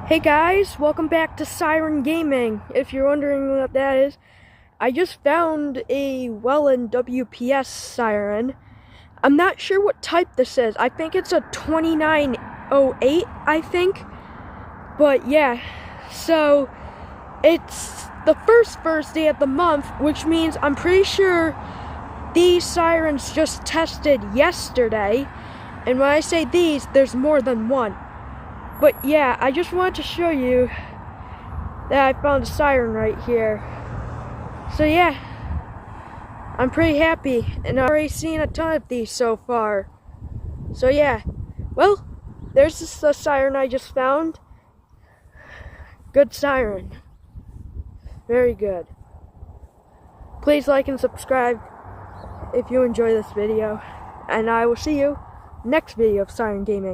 Hey guys, welcome back to Siren Gaming. If you're wondering what that is, I just found a Welland WPS siren. I'm not sure what type this is. I think it's a 2908, I think. But yeah, so it's the first day of the month, which means I'm pretty sure these sirens just tested yesterday. And when I say these, there's more than one. But yeah, I just wanted to show you that I found a siren right here. So yeah, I'm pretty happy, and I've already seen a ton of these so far. So yeah, well, there's this siren I just found. Good siren. Very good. Please like and subscribe if you enjoy this video, and I will see you next video of Siren Gaming.